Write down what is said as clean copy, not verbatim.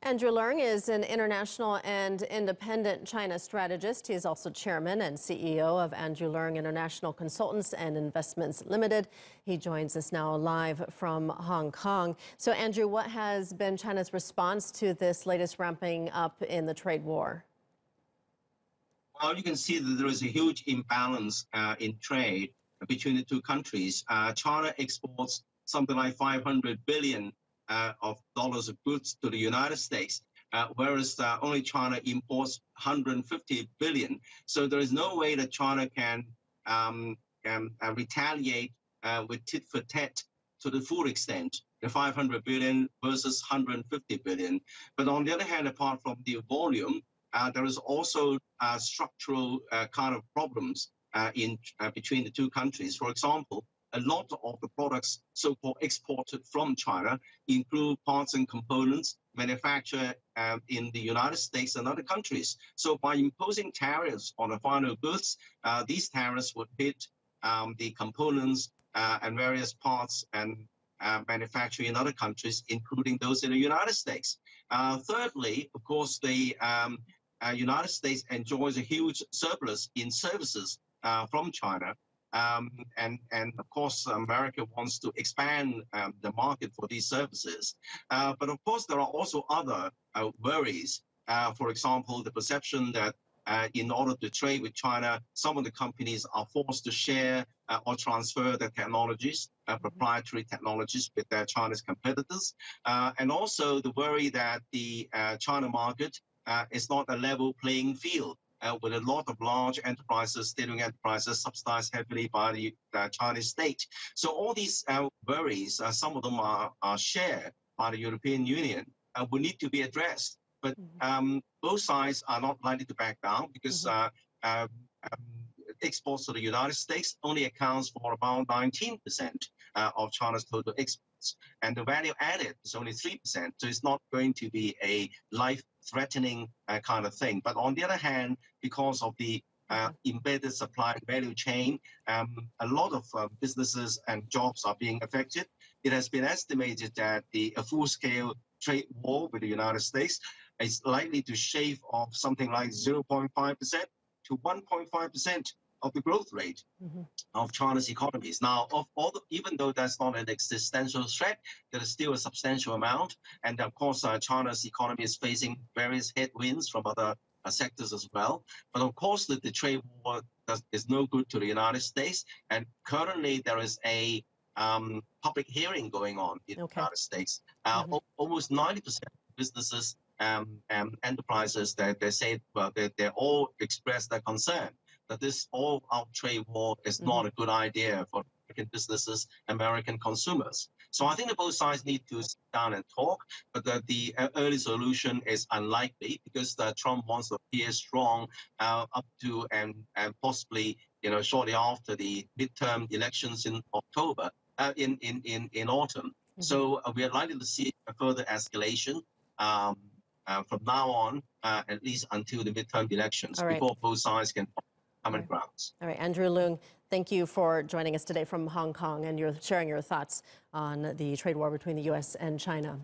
Andrew Leung is an international and independent China strategist. He is also chairman and CEO of Andrew Leung International Consultants and Investments Limited. He joins us now live from Hong Kong. So, Andrew, what has been China's response to this latest ramping up in the trade war? Well, you can see that there is a huge imbalance in trade between the two countries. China exports something like $500 billion of goods to the United States, whereas only China imports 150 billion. So there is no way that China can retaliate with tit for tat to the full extent, the 500 billion versus 150 billion. But on the other hand, apart from the volume, there is also structural kind of problems between the two countries. For example, a lot of the products so-called exported from China include parts and components manufactured in the United States and other countries. So by imposing tariffs on the final goods, these tariffs would hit the components and various parts and manufactured in other countries, including those in the United States. Thirdly, of course, the United States enjoys a huge surplus in services from China. And of course, America wants to expand the market for these services. But of course, there are also other worries. For example, the perception that in order to trade with China, some of the companies are forced to share or transfer their technologies, proprietary technologies with their Chinese competitors. And also the worry that the China market is not a level playing field. With a lot of large enterprises, state-owned enterprises, subsidized heavily by the Chinese state. So all these worries, some of them are shared by the European Union, will need to be addressed. But both sides are not likely to back down because exports to the United States only accounts for about 19% of China's total exports. And the value added is only 3%. So it's not going to be a life-threatening kind of thing. But on the other hand, because of the embedded supply value chain, a lot of businesses and jobs are being affected. It has been estimated that a full-scale trade war with the United States is likely to shave off something like 0.5% to 1.5% of the growth rate of China's economies. Now, even though that's not an existential threat, there is still a substantial amount. And of course, China's economy is facing various headwinds from other sectors as well. But of course, the trade war is no good to the United States. And currently, there is a public hearing going on in the United States. Almost 90% of businesses and enterprises, they say, well, they all express their concern that this all-out trade war is not a good idea for American businesses, American consumers. So I think that both sides need to sit down and talk, but the early solution is unlikely because Trump wants to appear strong up to and possibly, shortly after the midterm elections in October, in autumn. So we are likely to see a further escalation from now on, at least until the midterm elections, before both sides can common grounds. All right, Andrew Leung, thank you for joining us today from Hong Kong and you're sharing your thoughts on the trade war between the U.S. and China.